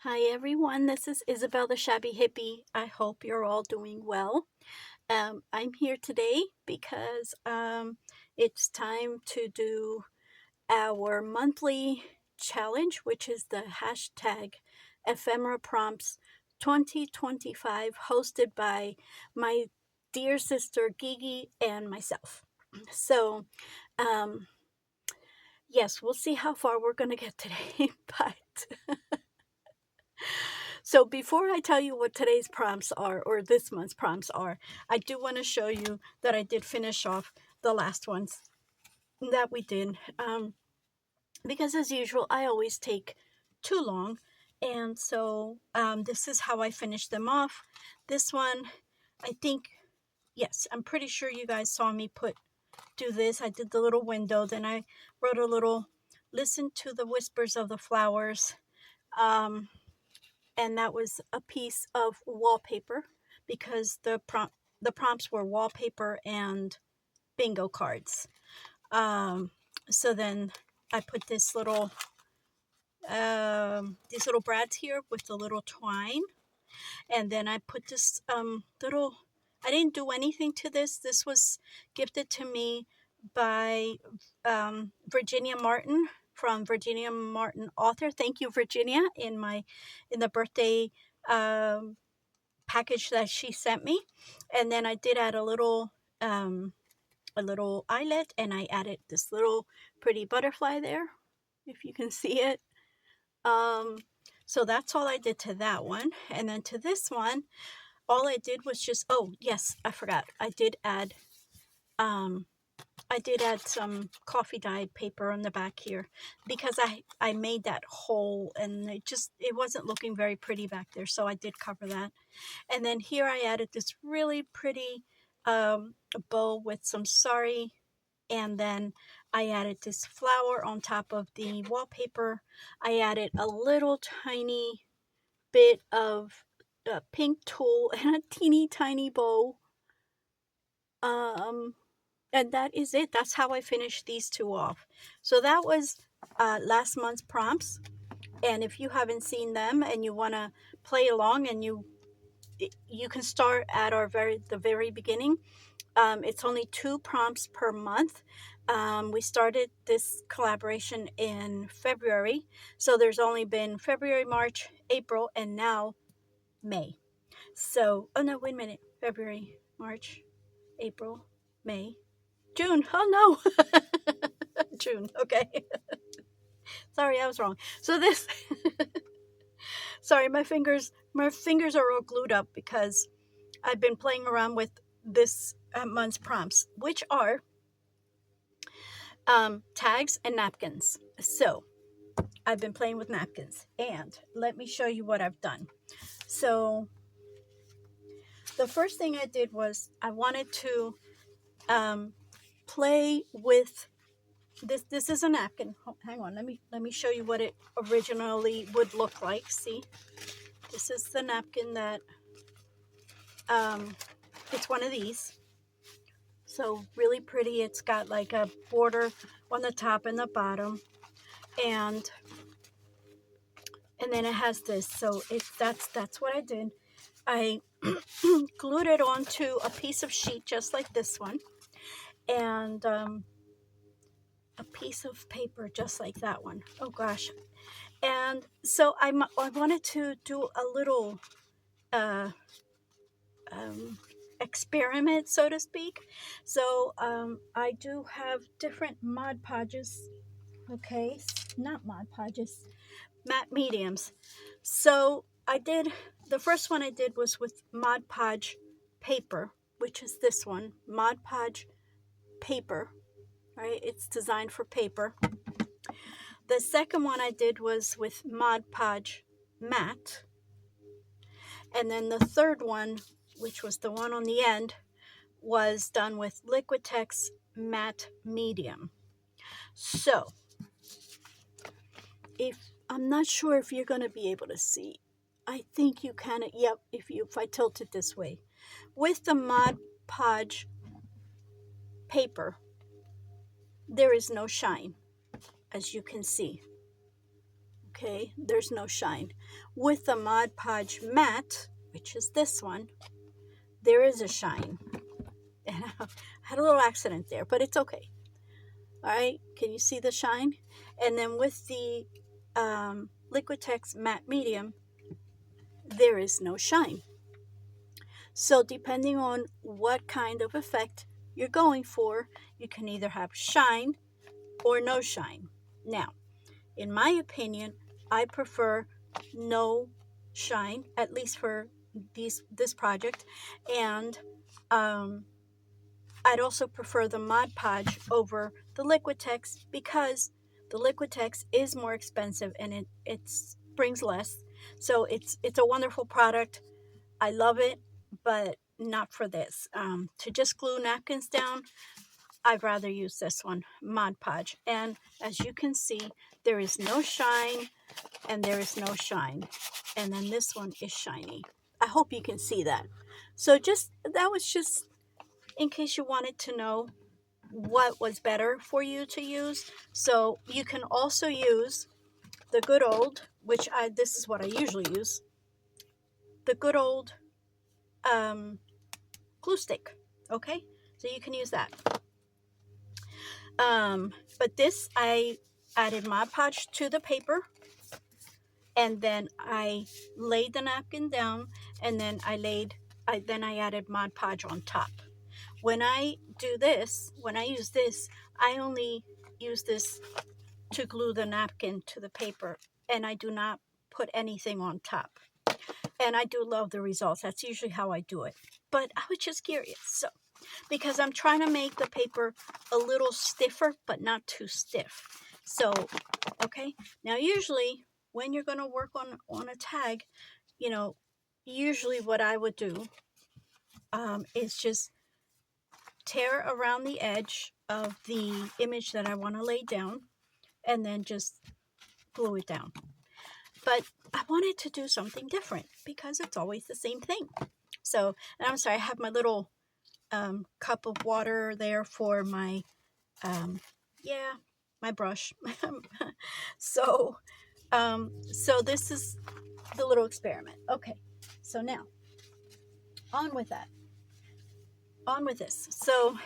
Hi everyone, this is Isabel the Shabby Hippie. I hope you're all doing well. I'm here today because it's time to do our monthly challenge, which is the hashtag ephemera prompts 2025, hosted by my dear sister Gigi and myself. So, um, yes, we'll see how far we're going to get today, but so before I tell you what today's prompts are, or this month's prompts are, I do want to show you that I did finish off the last ones that we did. Because as usual, I always take too long. And so this is how I finished them off. This one, I think, yes, I'm pretty sure you guys saw me do this. I did the little window. Then I wrote a little, listen to the whispers of the flowers. And that was a piece of wallpaper because the prompts were wallpaper and bingo cards. So then I put these little brads here with the little twine, and then I put this little. I didn't do anything to this. This was gifted to me by Virginia Martin from Virginia Martin Author. Thank you, Virginia, in the birthday package that she sent me. And then I did add a little eyelet, and I added this little pretty butterfly there, if you can see it. So that's all I did to that one. And then to this one, all I did was just, oh yes, I forgot. I did add some coffee dyed paper on the back here because I made that hole, and it wasn't looking very pretty back there, so I did cover that. And then here I added this really pretty bow with some sari, and then I added this flower on top of the wallpaper. I added a little tiny bit of pink tulle and a teeny tiny bow. And that is it. That's how I finished these two off. So that was last month's prompts. And if you haven't seen them and you want to play along, and you can start at the very beginning. It's only 2 prompts per month. We started this collaboration in February, so there's only been February, March, April, and now May. So, oh no, wait a minute. February, March, April, May, June. Oh no, June. Okay, sorry, I was wrong. So this, sorry, my fingers are all glued up because I've been playing around with this month's prompts, which are tags and napkins. So I've been playing with napkins, and let me show you what I've done. So the first thing I did was I wanted to play with this. This is a napkin. Oh, hang on, let me show you what it originally would look like. See, this is the napkin that it's one of these. So really pretty. It's got like a border on the top and the bottom, and then it has this. So that's what I did. I glued it onto a piece of sheet just like this one, and a piece of paper just like that one. Oh gosh. And so I wanted to do a little experiment, so to speak. So I do have different Mod Podges. Okay, not Mod Podges, matte mediums. So the first one I did was with Mod Podge paper, which is this one, Mod Podge paper, right? It's designed for paper. The second one I did was with Mod Podge matte. And then the third one, which was the one on the end, was done with Liquitex matte medium. So I'm not sure if you're going to be able to see. I think you can. Yep, if I tilt it this way. With the Mod Podge paper, there is no shine, as you can see. okay, there's no shine. With the Mod Podge matte, which is this one, there is a shine. And I had a little accident there, but it's okay. All right, can you see the shine? And then with the Liquitex matte medium, there is no shine. So depending on what kind of effect you're going for, you can either have shine or no shine. Now, in my opinion, I prefer no shine, at least for this project, and I'd also prefer the Mod Podge over the Liquitex because the Liquitex is more expensive and it brings less. So it's a wonderful product. I love it, but not for this. To just glue napkins down, I'd rather use this one, Mod Podge. And as you can see, there is no shine and there is no shine. And then this one is shiny. I hope you can see that. So that was just in case you wanted to know what was better for you to use. So you can also use the good old, this is what I usually use, the good old glue stick. Okay, so you can use that. But this, I added Mod Podge to the paper, and then I laid the napkin down, and then I added Mod Podge on top. When I use this, I only use this to glue the napkin to the paper, and I do not put anything on top. And I do love the results. That's usually how I do it. But I was just curious. So, because I'm trying to make the paper a little stiffer, but not too stiff. So, okay. Now, usually when you're going to work on a tag, usually what I would do is just tear around the edge of the image that I want to lay down and then just glue it down. But I wanted to do something different because it's always the same thing. So, and I'm sorry, I have my little cup of water there for my, my brush. So this is the little experiment. Okay, so now, on with that. On with this. So,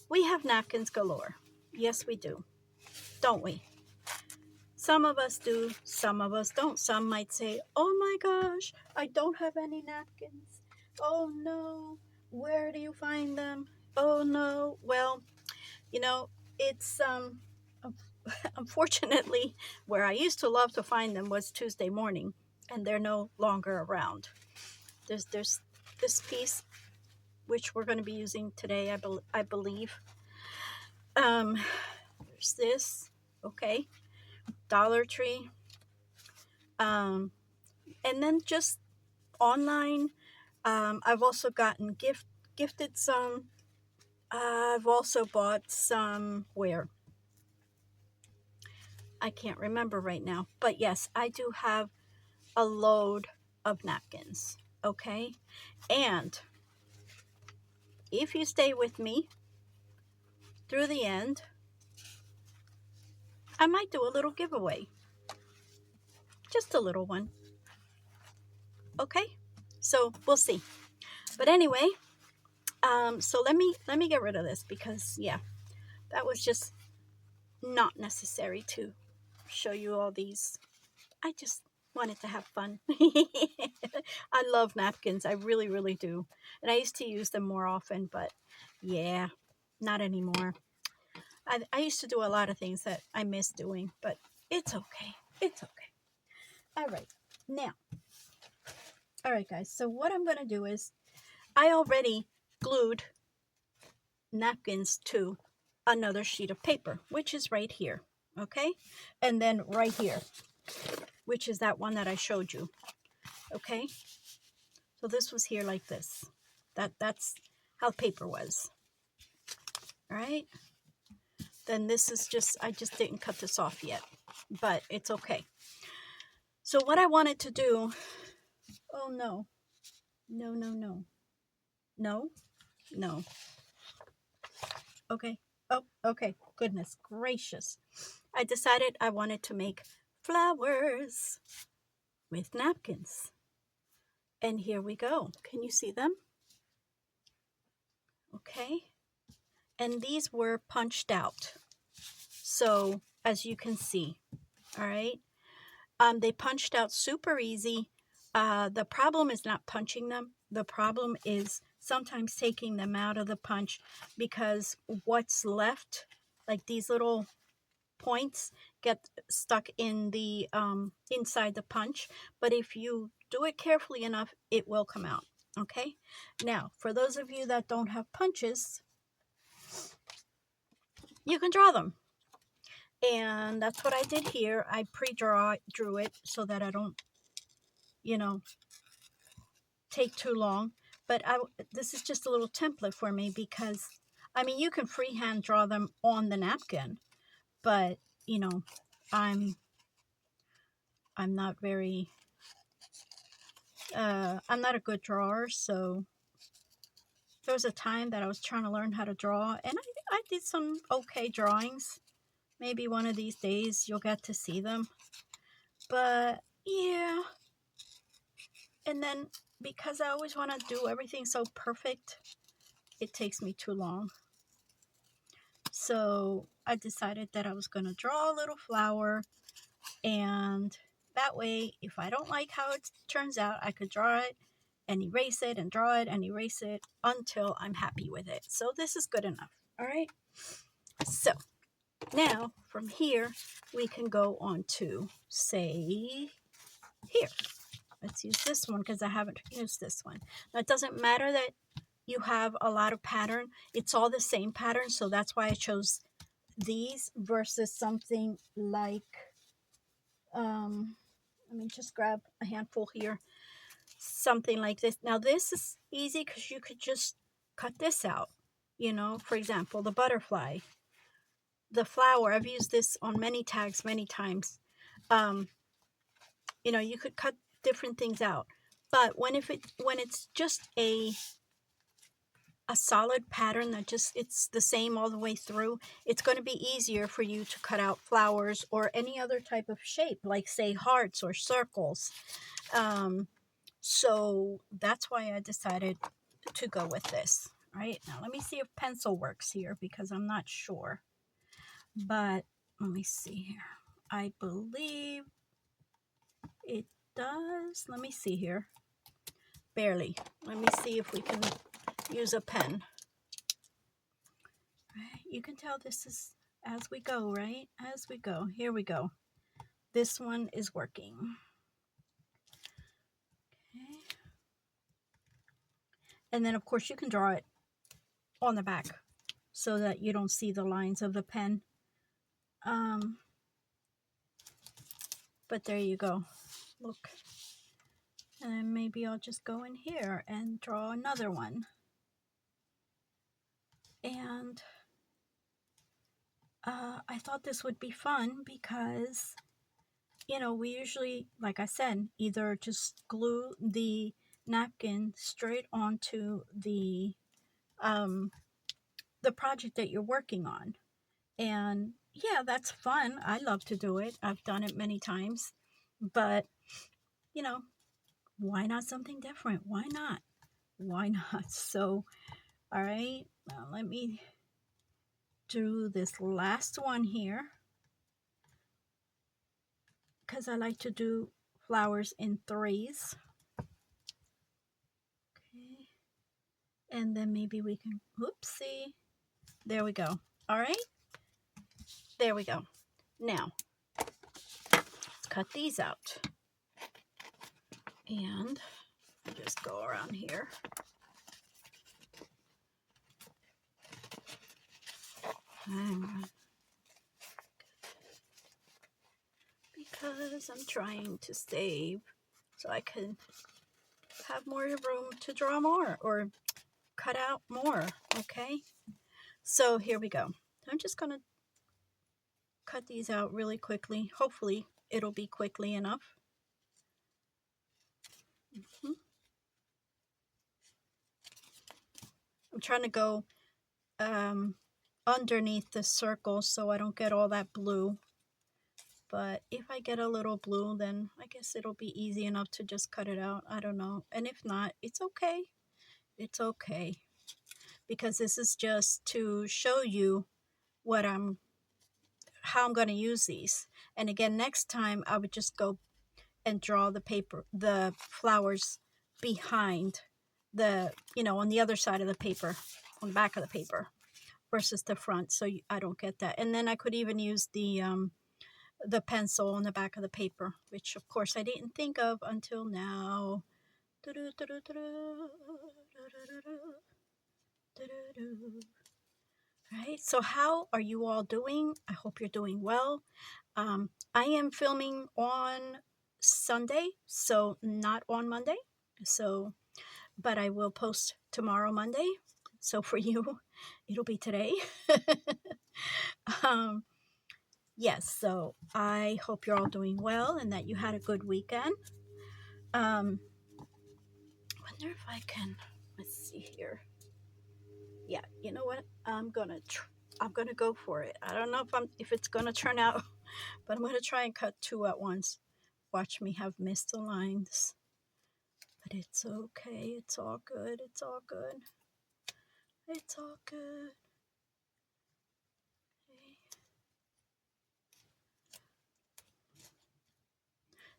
we have napkins galore. Yes, we do. Don't we? Some of us do, some of us don't. Some might say, oh my gosh, I don't have any napkins. Oh no, where do you find them? Oh no. Well, it's unfortunately where I used to love to find them was Tuesday morning, and they're no longer around. There's this piece which we're going to be using today, I believe. There's this, okay, Dollar Tree, and then just online. I've also gotten gifted some. I've also bought some where I can't remember right now, but yes, I do have a load of napkins. Okay, and if you stay with me through the end, I might do a little giveaway, just a little one. Okay, so we'll see. But anyway, so let me get rid of this because that was just not necessary to show you all these. I just wanted to have fun. I love napkins. I really, really do. And I used to use them more often, but not anymore. I used to do a lot of things that I miss doing, but it's okay. It's okay. All right. Now, all right, guys. So what I'm going to do is I already glued napkins to another sheet of paper, which is right here. Okay. And then right here, which is that one that I showed you. Okay. So this was here like this. That's how paper was. All right. Then this is I just didn't cut this off yet, but it's okay. So what I wanted to do, oh no, no, no, no, no, no. Okay. Oh, okay. Goodness gracious. I decided I wanted to make flowers with napkins. And here we go. Can you see them? Okay. And these were punched out. So as you can see, all right, they punched out super easy. The problem is not punching them. The problem is sometimes taking them out of the punch, because what's left, like these little points, get stuck in the inside the punch. But if you do it carefully enough, it will come out. Okay. Now, for those of you that don't have punches, you can draw them. And that's what I did here. I drew it so that I don't, take too long. But this is just a little template for me, because, I mean, you can freehand draw them on the napkin, but, I'm not very, I'm not a good drawer. So there was a time that I was trying to learn how to draw, and I did some okay drawings. Maybe one of these days you'll get to see them. But yeah. And then, because I always want to do everything so perfect, it takes me too long. So I decided that I was going to draw a little flower, and that way, if I don't like how it turns out, I could draw it and erase it and draw it and erase it until I'm happy with it. So this is good enough. All right. So now from here, we can go on to, say, here. Let's use this one because I haven't used this one. Now, it doesn't matter that you have a lot of pattern. It's all the same pattern. So that's why I chose these versus something like, let me just grab a handful here. Something like this. Now, this is easy because you could just cut this out. For example, the butterfly, the flower. I've used this on many tags many times. You could cut different things out. But when it's just a solid pattern that it's the same all the way through, it's going to be easier for you to cut out flowers or any other type of shape, like, say, hearts or circles. So that's why I decided to go with this. All right, now let me see if pencil works here, because I'm not sure. But let me see here. I believe it does. Let me see here. Barely. Let me see if we can use a pen. You can tell this is as we go, right? As we go. Here we go. This one is working. Okay. And then, of course, you can draw it on the back so that you don't see the lines of the pen. But there you go. Look. And then maybe I'll just go in here and draw another one. And I thought this would be fun because, we usually, like I said, either just glue the napkin straight onto the project that you're working on. And yeah, that's fun. I love to do it. I've done it many times. But, why not something different? Why not? Why not? So, all right, now let me do this last one here, because I like to do flowers in threes. Okay. And then maybe we can, oopsie. There we go. All right. There we go. Now, let's cut these out. And just go around here. Hang on. Because I'm trying to save so I can have more room to draw more or cut out more. Okay. So here we go. I'm just going to cut these out really quickly. Hopefully it'll be quickly enough. I'm trying to go underneath the circle so I don't get all that blue. But if I get a little blue, then I guess it'll be easy enough to just cut it out. I don't know. And if not, it's okay. It's okay. Because this is just to show you how I'm going to use these. And again, next time I would just go and draw the flowers behind on the other side of the paper, on the back of the paper versus the front. So I don't get that. And then I could even use the pencil on the back of the paper, which of course I didn't think of until now. Right, so how are you all doing? I hope you're doing well. I am filming on Sunday, so not on Monday. So, but I will post tomorrow, Monday. So for you, it'll be today. Yes, so I hope you're all doing well and that you had a good weekend. Wonder if I can, let's see here. Yeah, you know what? I'm gonna go for it. I don't know if it's gonna turn out, but I'm gonna try and cut 2 at once. Watch me have missed the lines, but it's okay. It's all good. It's all good. It's all good. Okay.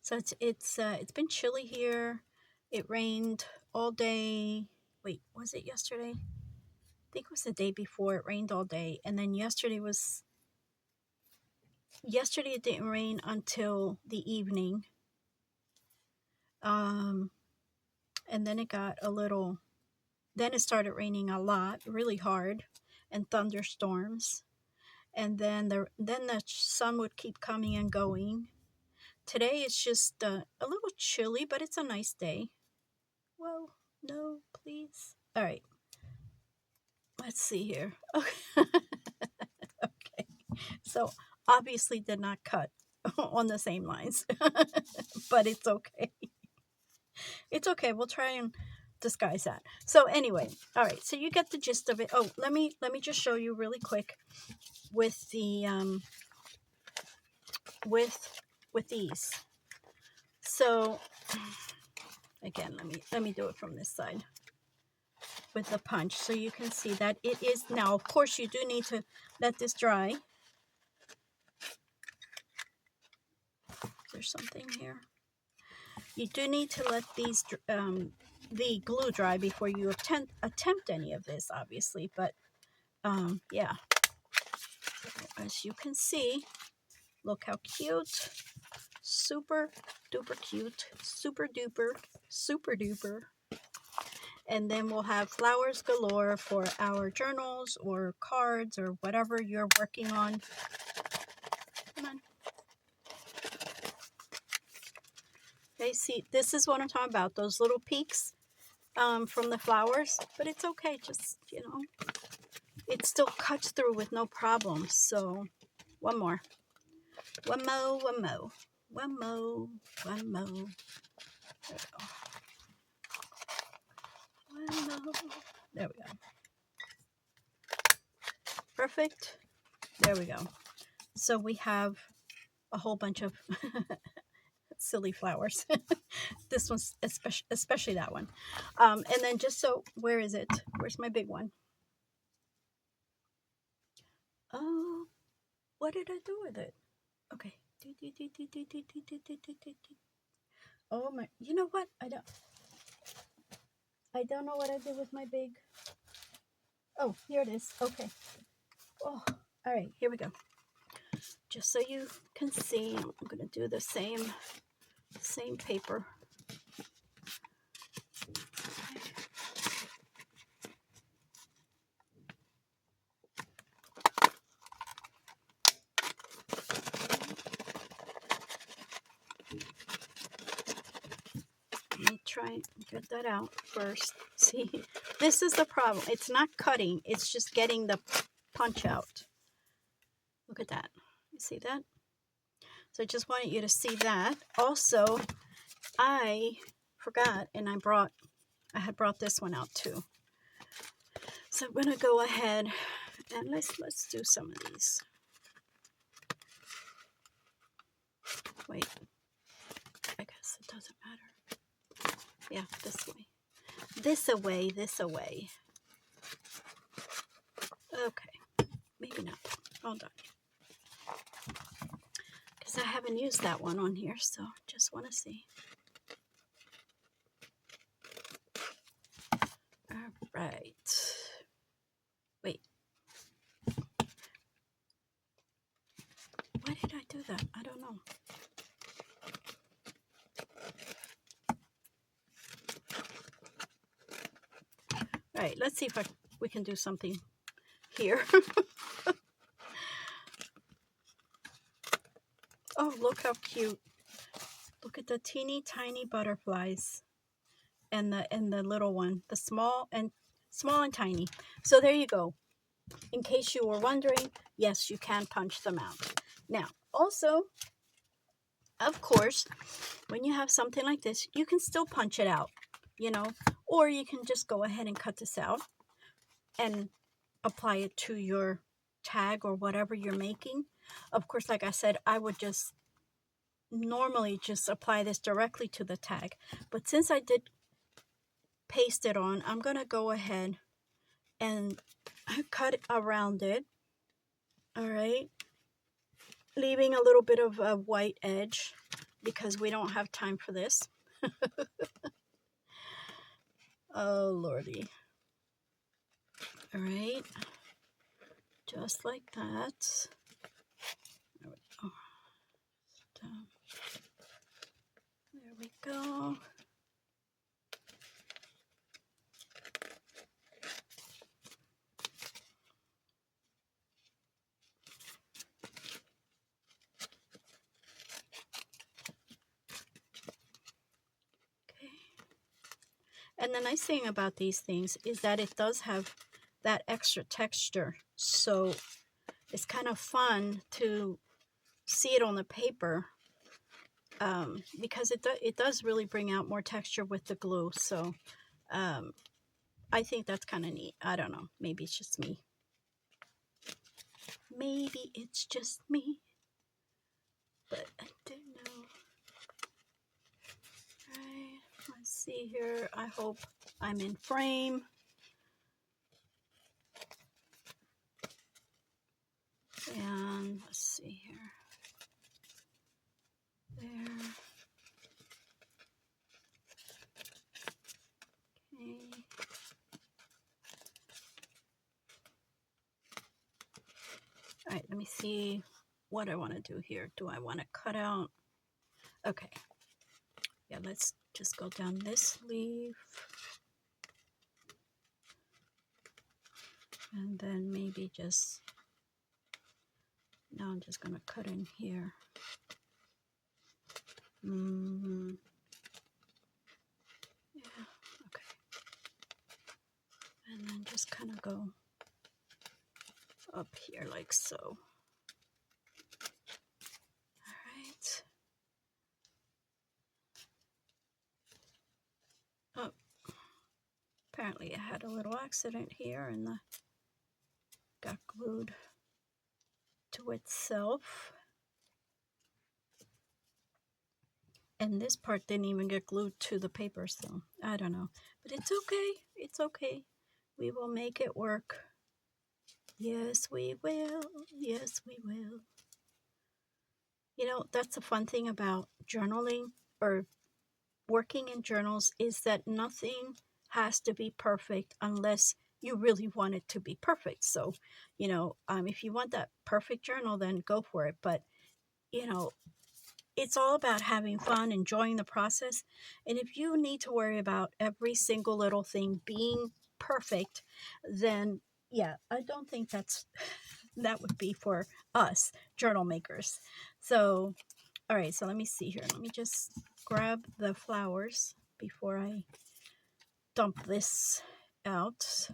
So it's been chilly here. It rained all day. Wait, was it yesterday? I think it was the day before. It rained all day, and then yesterday it didn't rain until the evening. And then it started raining a lot, really hard, and thunderstorms. And then the sun would keep coming and going. Today it's just a little chilly, but it's a nice day. Whoa, no, please. All right. Let's see here. Okay. Okay. So obviously did not cut on the same lines, but it's okay. It's okay. We'll try and disguise that. So anyway, all right. So you get the gist of it. Oh, let me just show you really quick with the with these. So again, let me do it from this side with the punch so you can see that it is now. Of course, you do need to let this dry. There's something here. You do need to let these the glue dry before you attempt any of this, obviously. But yeah, as you can see, look how cute, super duper cute, super duper, super duper. And then we'll have flowers galore for our journals or cards or whatever you're working on. Come on. Okay, see, this is what I'm talking about, those little peaks from the flowers. But it's okay, just, it still cuts through with no problem. So, one more. One more, one more. One more, one more. There we go. One more. There we go. Perfect. There we go. So we have a whole bunch of silly flowers. This one's especially that one. And then just so, where is it? Where's my big one? Oh, what did I do with it? Okay. Oh my, you know what? I don't know what I did with my big. Oh, here it is. Okay. Oh, all right, here we go. Just so you can see, I'm going to do the same paper. Let me try and get that out first. See, this is the problem. It's not cutting. It's just getting the punch out. Look at that. You see that? So I just wanted you to see that. Also, I forgot, and I had brought this one out too. So I'm going to go ahead and let's do some of these. Wait, I guess it doesn't matter. Yeah, this way. This away. Okay, maybe not. Hold on. Because I haven't used that one on here, so just want to see. All right. Wait. Why did I do that? I don't know. All right, let's see if we can do something here. Oh, look how cute. Look at the teeny tiny butterflies and the little one, the small and tiny. So there you go. In case you were wondering, yes, you can punch them out. Now, also, of course, when you have something like this, you can still punch it out, you know, or you can just go ahead and cut this out and apply it to your tag or whatever you're making. Of course, like I said, I would just normally just apply this directly to the tag, but since I did paste it on, I'm gonna go ahead and cut around it. All right, leaving a little bit of a white edge because we don't have time for this. Oh lordy. All right, just like that. There we go. There we go. And the nice thing about these things is that it does have that extra texture. So it's kind of fun to see it on the paper because it does really bring out more texture with the glue. So I think that's kind of neat. I don't know. Maybe it's just me. Maybe it's just me. But I don't know. Right, let's see here. I hope I'm in frame. And let's see here. There. Okay. All right, let me see what I want to do here. Do I want to cut out? Okay. Yeah, let's just go down this leaf. And then maybe just, now I'm just going to cut in here. Yeah, okay. And then just kind of go up here like so. All right. Oh, apparently I had a little accident here and the got glued to itself. And this part didn't even get glued to the paper, so I don't know. But it's okay. It's okay. We will make it work. Yes, we will. Yes, we will. You know, that's the fun thing about journaling or working in journals is that nothing has to be perfect unless you really want it to be perfect. So, you know, if you want that perfect journal, then go for it. But, you know, it's all about having fun, enjoying the process. And if you need to worry about every single little thing being perfect, then yeah, I don't think that would be for us journal makers. So, all right, so let me see here. Let me just grab the flowers before I dump this out.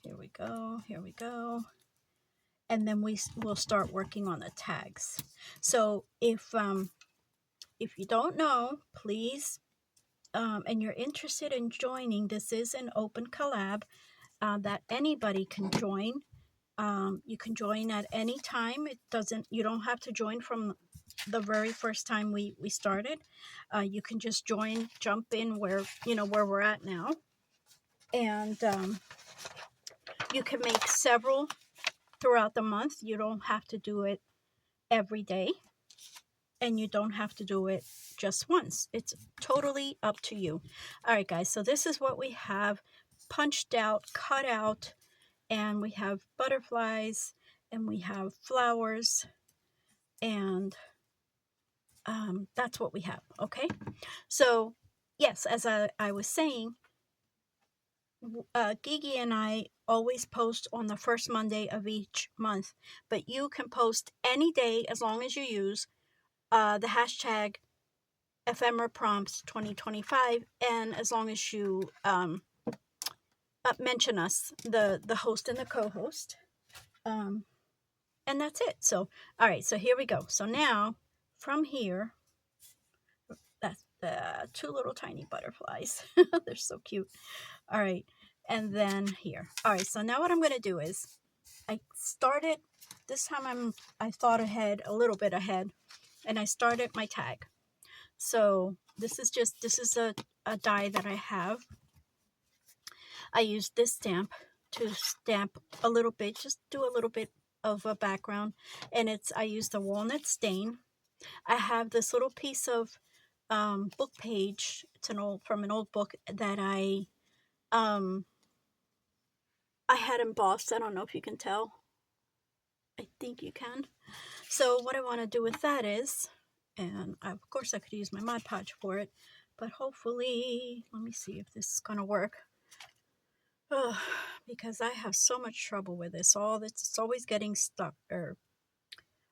Here we go. Here we go. And then we'll start working on the tags. So if you don't know, please, and you're interested in joining, this is an open collab that anybody can join. You can join at any time. You don't have to join from the very first time we started. You can just jump in where, where we're at now. And you can make several throughout the month. You don't have to do it every day, and you don't have to do it just once. It's totally up to you. All right, guys, so this is what we have punched out, cut out, and we have butterflies, and we have flowers, and that's what we have. Okay, so yes, as I was saying, Gigi and I always post on the first Monday of each month, but you can post any day as long as you use the hashtag ephemera prompts 2025, and as long as you mention us, the host and the co-host, and that's it. So all right, so here we go. So now from here, that's the two little tiny butterflies. They're so cute. All right, and then here. All right, so now what I'm going to do is I started this time. I thought ahead, a little bit ahead, and I started my tag. So this is a die that I have. I used this stamp to stamp a little bit, just do a little bit of a background, and I used the walnut stain. I have this little piece of book page. It's from an old book that I had embossed. I don't know if you can tell. I think you can. So what I want to do with that is, and of course I could use my Mod Podge for it, but hopefully, let me see if this is going to work. Because I have so much trouble with this. It's always getting stuck, or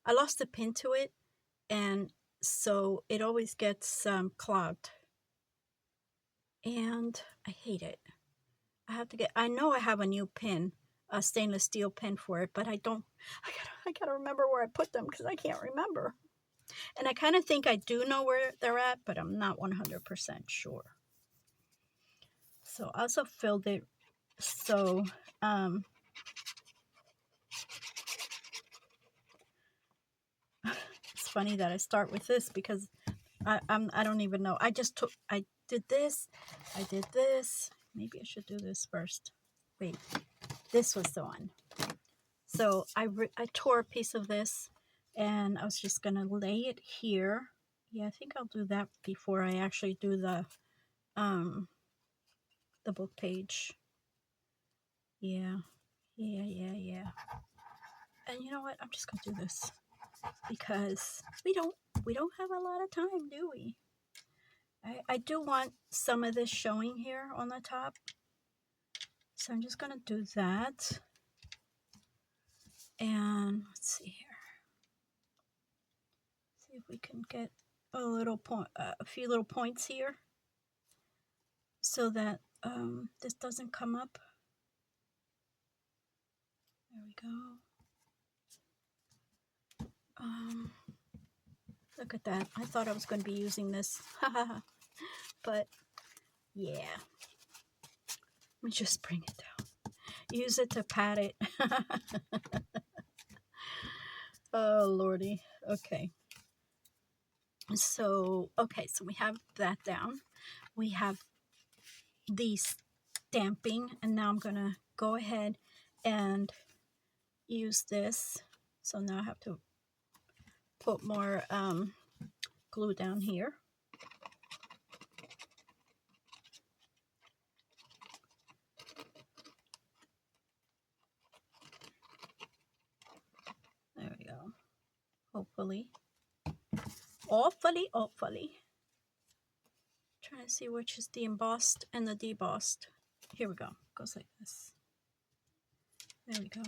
I lost a pin to it, and so it always gets clogged, and I hate it. I know I have a new pin, a stainless steel pin for it, but I gotta remember where I put them, because I can't remember. And I kind of think I do know where they're at, but I'm not 100% sure. So I also filled it. So it's funny that I start with this, because I don't even know. I did this. I did this. Maybe I should do this first. Wait, this was the one. So I tore a piece of this, and I was just gonna lay it here. Yeah, I think I'll do that before I actually do the book page. Yeah. And you know what? I'm just gonna do this, because we don't have a lot of time, do we? I do want some of this showing here on the top, so I'm just gonna do that. And let's see here. See if we can get a few little points here, so that this doesn't come up. There we go. Look at that. I thought I was going to be using this. But yeah. Let me just bring it down. Use it to pat it. Oh, Lordy. Okay. So we have that down. We have the stamping, and now I'm going to go ahead and use this. So now I have to put more glue down here. There we go. Hopefully. Trying to see which is the embossed and the debossed. Here we go. Goes like this. There we go.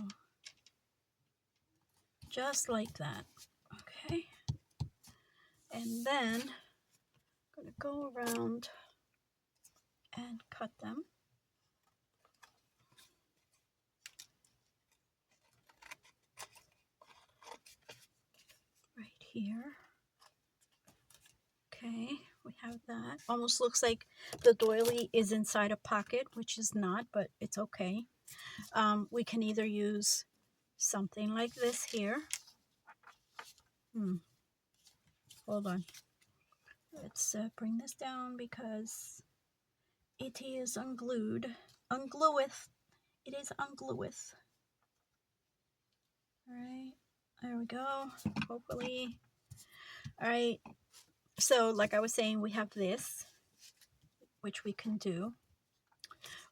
Just like that. Okay. And then I'm going to go around and cut them. Right here. Okay, we have that. Almost looks like the doily is inside a pocket, which is not, but it's okay. We can either use something like this here. Hold on. Let's bring this down because it is unglued. Unglueth. It is unglueth. Alright. There we go. Hopefully. Alright. So, like I was saying, we have this, which we can do.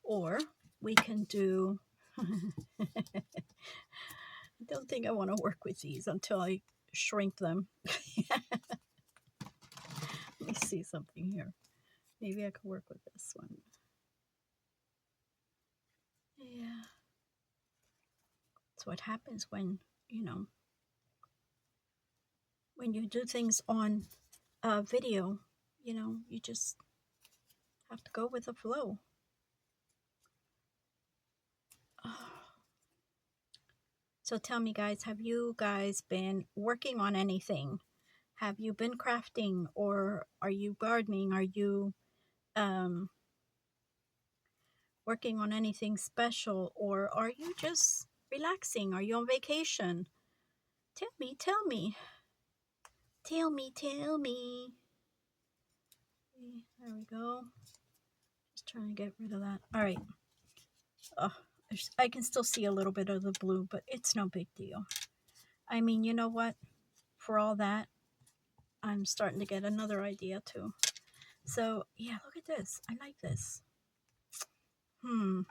Or we can do... I don't think I want to work with these until I shrink them. Let me see something here. Maybe I could work with this one. Yeah. That's what happens when, you know, when you do things on video, you know, you just have to go with the flow. So tell me, guys, have you guys been working on anything? Have you been crafting, or are you gardening? Are you working on anything special, or are you just relaxing? Are you on vacation? Tell me, tell me. Tell me, tell me. There we go. Just trying to get rid of that. All right. I can still see a little bit of the blue, but it's no big deal. I mean, you know what? For all that, I'm starting to get another idea too. So, yeah, look at this. I like this. I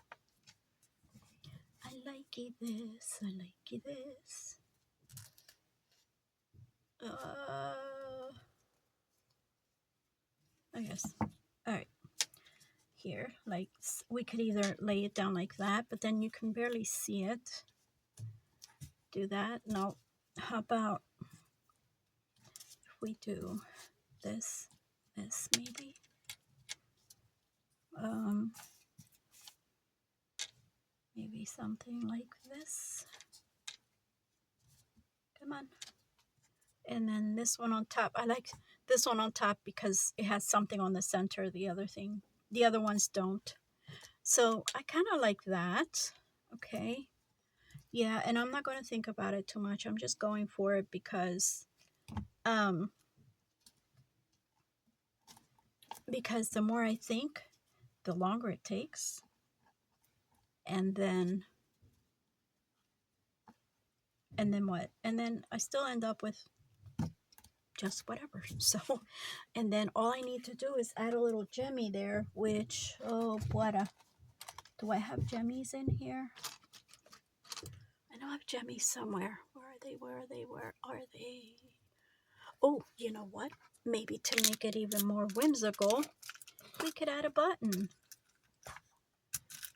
like this. I like this. I guess. All right. Here, like, we could either lay it down like that, but then you can barely see it. Do that. No. How about if we do this maybe? Maybe something like this. Come on. And then this one on top. I like this one on top because it has something on the center. The other ones don't. So I kind of like that. Okay. Yeah, and I'm not going to think about it too much. I'm just going for it because the more I think, the longer it takes. And then what? And then I still end up with just whatever. So, and then all I need to do is add a little gemmy there, which, oh, what a, do I have gemmies in here? I know I have gemmies somewhere. Where are they? Where are they? Where are they? Oh, you know what? Maybe to make it even more whimsical, we could add a button.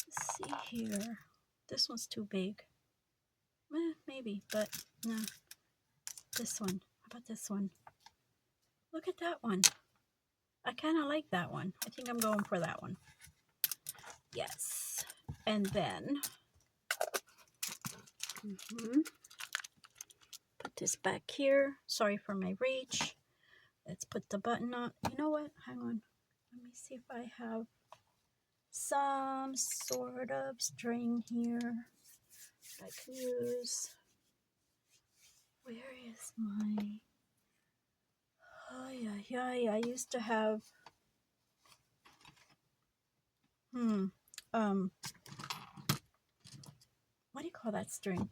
Let's see here. This one's too big. Maybe, but no. This one. How about this one? Look at that one. I kind of like that one. I think I'm going for that one. Yes. And then put this back here. Sorry for my reach. Let's put the button on. You know what? Hang on. Let me see if I have some sort of string here I can use. Where is my... Oh, yeah. I used to have... what do you call that string?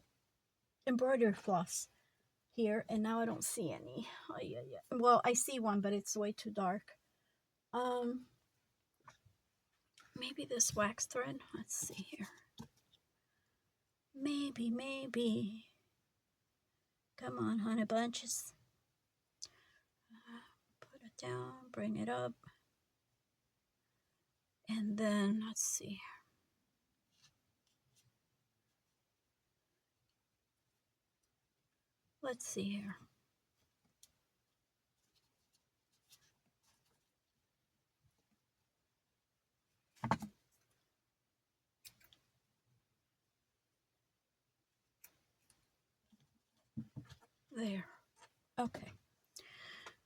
Embroidery floss here, and now I don't see any. Oh, yeah. Well, I see one, but it's way too dark. Maybe this wax thread. Let's see here. Maybe. Come on, honey bunches. Put it down, bring it up. And then, let's see. Let's see here. There. Okay.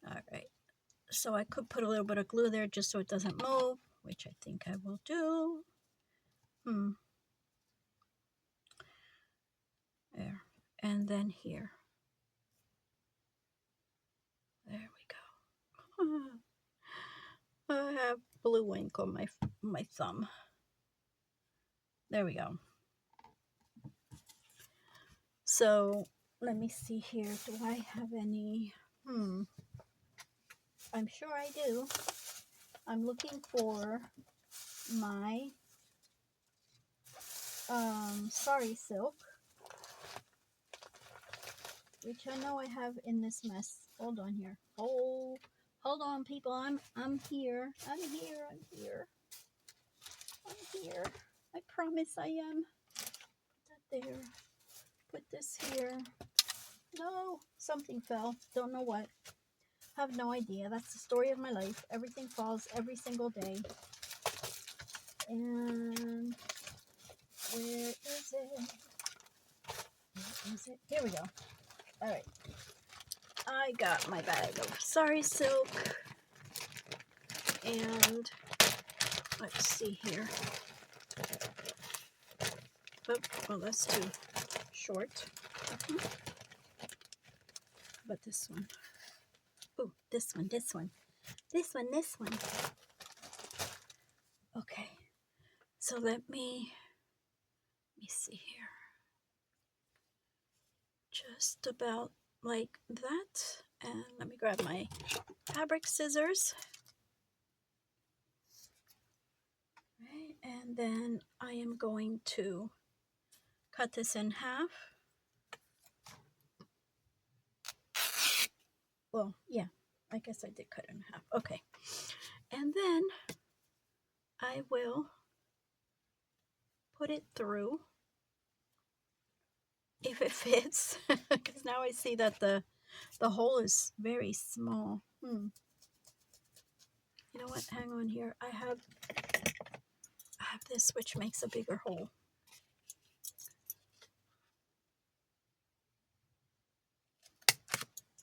All right. So I could put a little bit of glue there just so it doesn't move, which I think I will do. There. And then here. There we go. I have blue ink on my thumb. There we go. So let me see here. Do I have any? I'm sure I do. I'm looking for my sari silk, which I know I have in this mess. Hold on here. Oh, hold on, people. I'm here. I'm here. I'm here. I'm here. I promise I am. Put that there. Put this here. No, something fell. Don't know what. Have no idea. That's the story of my life. Everything falls every single day. And where is it? Where is it? Here we go. All right. I got my bag of sari silk. And let's see here. Oh, well, that's too short. But this one. Oh, this one, this one. This one, this one. Okay. So let me see here. Just about like that. And let me grab my fabric scissors. Right, and then I am going to cut this in half. Well, yeah, I guess I did cut it in half. Okay. And then I will put it through if it fits, because now I see that the hole is very small. You know what? Hang on here. I have this, which makes a bigger hole.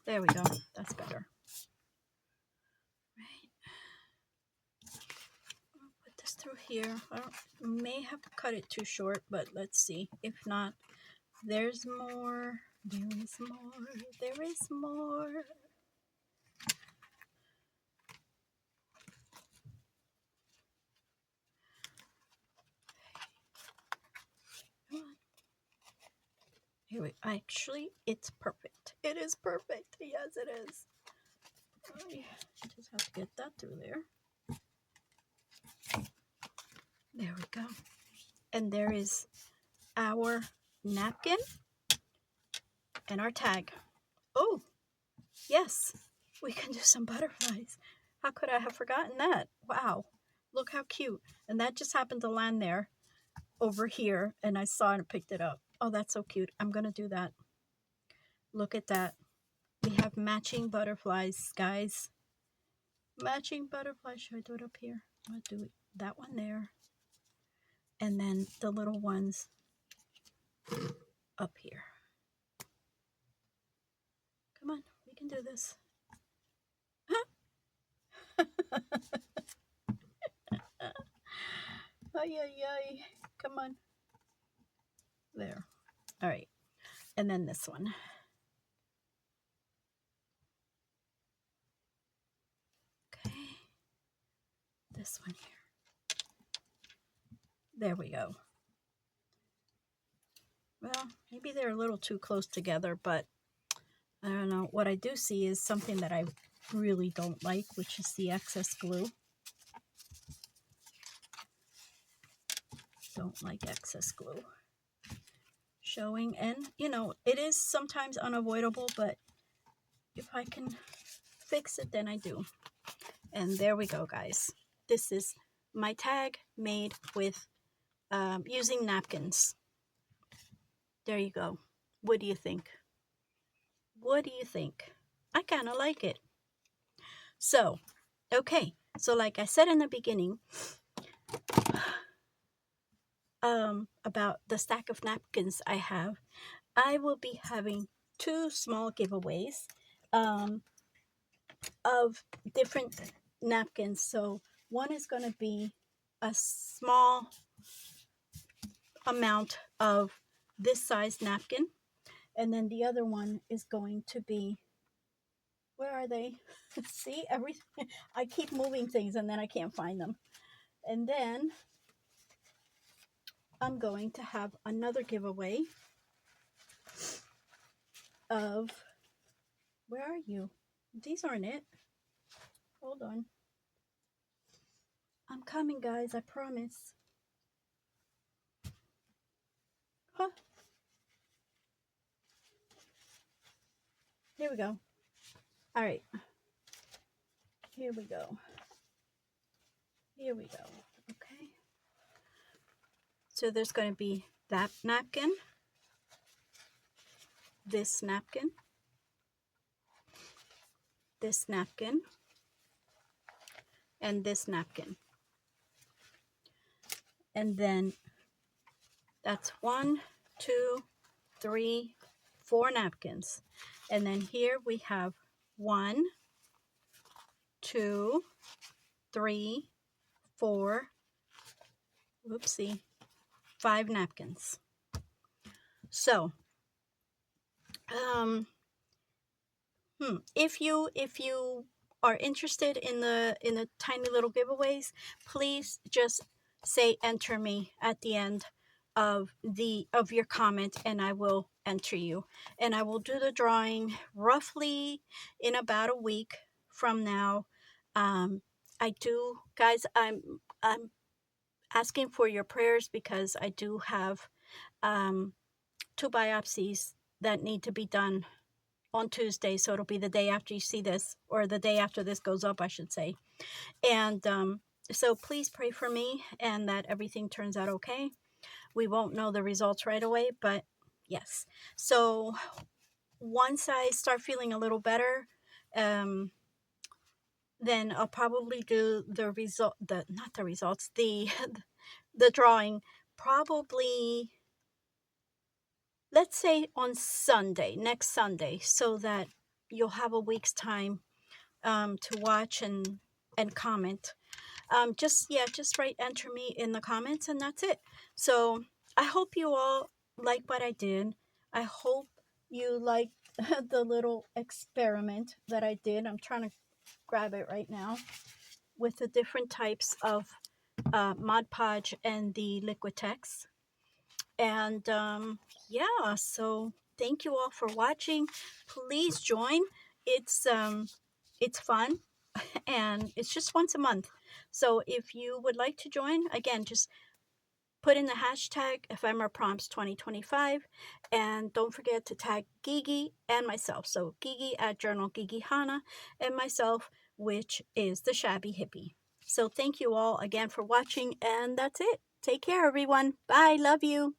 There we go. That's better. Right. I'll put this through here. I may have cut it too short, but let's see. If not, there's more. There is more. There is more. Here we actually, it's perfect. It is perfect. Yes, it is. I just have to get that through there. There we go. And there is our napkin and our tag. Oh, yes, we can do some butterflies. How could I have forgotten that? Wow, look how cute. And that just happened to land there over here, and I saw it and picked it up. Oh, that's so cute. I'm going to do that. Look at that. We have matching butterflies, guys. Matching butterflies. Should I do it up here? I'm going to do that one there. And then the little ones up here. Come on, we can do this. Ay, ay, ay. Come on. There. All right. And then this one. Okay. This one here. There we go. Well, maybe they're a little too close together, but I don't know. What I do see is something that I really don't like, which is the excess glue. Don't like excess glue showing. And, you know, it is sometimes unavoidable, but if I can fix it, then I do. And there we go, guys. This is my tag made with using napkins. There you go. What do you think? What do you think? I kind of like it. So, okay. So like I said in the beginning, about the stack of napkins I have, I will be having 2 small giveaways of different napkins. So one is going to be a small amount of this size napkin, and then the other one is going to be, Where are they? See, everything. I keep moving things and then I can't find them. And then I'm going to have another giveaway of, where are you? These aren't it. Hold on. I'm coming, guys, I promise. Huh. Here we go. All right. Here we go. Here we go. Okay. So there's going to be that napkin, this napkin, this napkin, and this napkin. And then that's 1, 2, 3, 4 napkins. And then here we have 1, 2, 3, 4, whoopsie, 5 napkins. So, if you are interested in the tiny little giveaways, please just say enter me at the end of your comment, and I will enter you, and I will do the drawing roughly in about a week from now. I do, guys, I'm asking for your prayers because I do have 2 biopsies that need to be done on Tuesday, so it'll be the day after you see this, or the day after this goes up, I should say. And so please pray for me and that everything turns out okay. We won't know the results right away, but yes. So once I start feeling a little better, then I'll probably do the the drawing, probably, let's say on Sunday, next Sunday, so that you'll have a week's time to watch and comment. Just write enter me in the comments, and that's it. So I hope you all like what I did. I hope you like the little experiment that I did. I'm trying to grab it right now with the different types of Mod Podge and the Liquitex. And yeah, so thank you all for watching. Please join. It's fun, and it's just once a month. So if you would like to join, again, just put in the hashtag ephemera prompts 2025, and don't forget to tag Gigi and myself. So Gigi at Journal Gigi Hana, and myself, which is the Shabby Hippie. So thank you all again for watching, and that's it. Take care, everyone. Bye. Love you.